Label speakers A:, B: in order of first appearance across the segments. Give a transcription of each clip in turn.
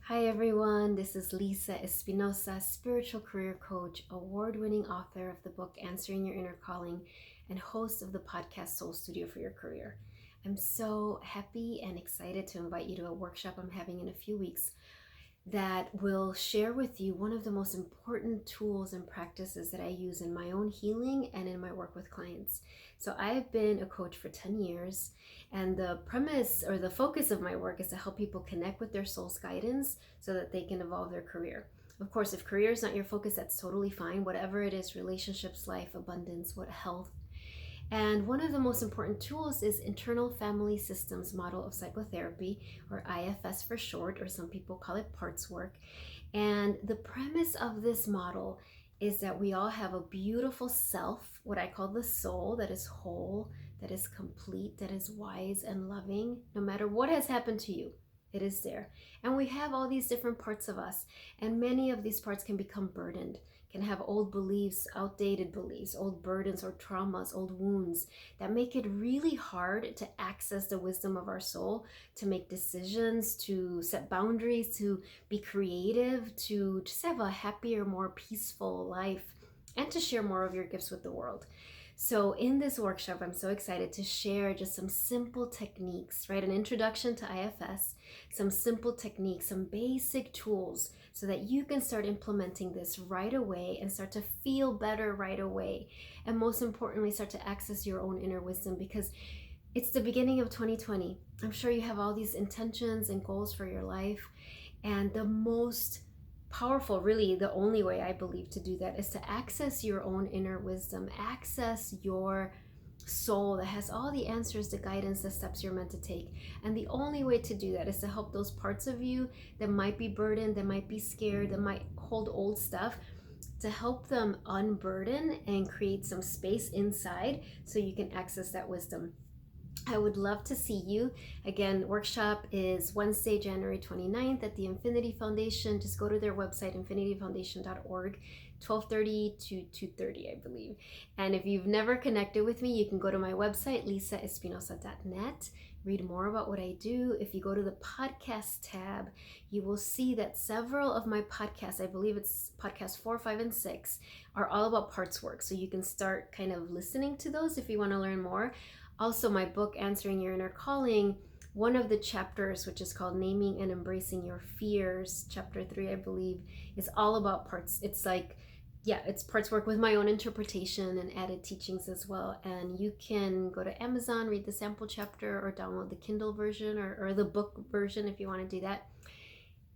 A: Hi everyone, this is Lisa Espinosa, spiritual career coach, award-winning author of the book Answering Your Inner Calling, and host of the podcast Soul Studio for Your Career. I'm so happy and excited to invite you to a workshop I'm having in a few weeks that will share with you one of the most important tools and practices that I use in my own healing and in my work with clients. So I've been a coach for 10 years, and the premise or the focus of my work is to help people connect with their soul's guidance so that they can evolve their career. Of course, if career is not your focus, that's totally fine. Whatever it is, relationships, life, abundance, health. And one of the most important tools is internal family systems model of psychotherapy, or IFS for short, or some people call it parts work. And the premise of this model is that we all have a beautiful self, what I call the soul, that is whole, that is complete, that is wise and loving, no matter what has happened to you. It is there. And we have all these different parts of us, and many of these parts can become burdened, can have old beliefs, outdated beliefs, old burdens or traumas, old wounds that make it really hard to access the wisdom of our soul, to make decisions, to set boundaries, to be creative, to just have a happier, more peaceful life, and to share more of your gifts with the world. So in this workshop, I'm so excited to share just some simple techniques, right? An introduction to IFS, some simple techniques, some basic tools so that you can start implementing this right away and start to feel better right away. And most importantly, start to access your own inner wisdom, because it's the beginning of 2020. I'm sure you have all these intentions and goals for your life. And the most powerful, really the only way I believe to do that, is to access your own inner wisdom, access your soul that has all the answers, the guidance, the steps you're meant to take. And the only way to do that is to help those parts of you that might be burdened, that might be scared, that might hold old stuff, to help them unburden and create some space inside so you can access that wisdom. I would love to see you. Again, workshop is Wednesday, January 29th at the Infinity Foundation. Just go to their website, infinityfoundation.org, 12:30 to 2:30, I believe. And if you've never connected with me, you can go to my website, lisaespinosa.net, read more about what I do. If you go to the podcast tab, you will see that several of my podcasts, I believe it's podcast 4, 5, and 6, are all about parts work. So you can start kind of listening to those if you want to learn more. Also, my book, Answering Your Inner Calling, one of the chapters, which is called Naming and Embracing Your Fears, chapter 3, I believe, is all about parts. It's like, it's parts work with my own interpretation and added teachings as well. And you can go to Amazon, read the sample chapter, or download the Kindle version or the book version if you want to do that.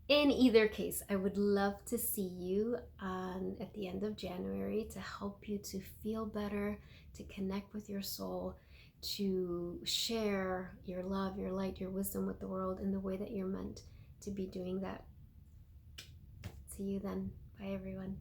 A: In either case, I would love to see you at the end of January to help you to feel better, to connect with your soul, to share your love, your light, your wisdom with the world in the way that you're meant to be doing that. See you then. Bye, everyone.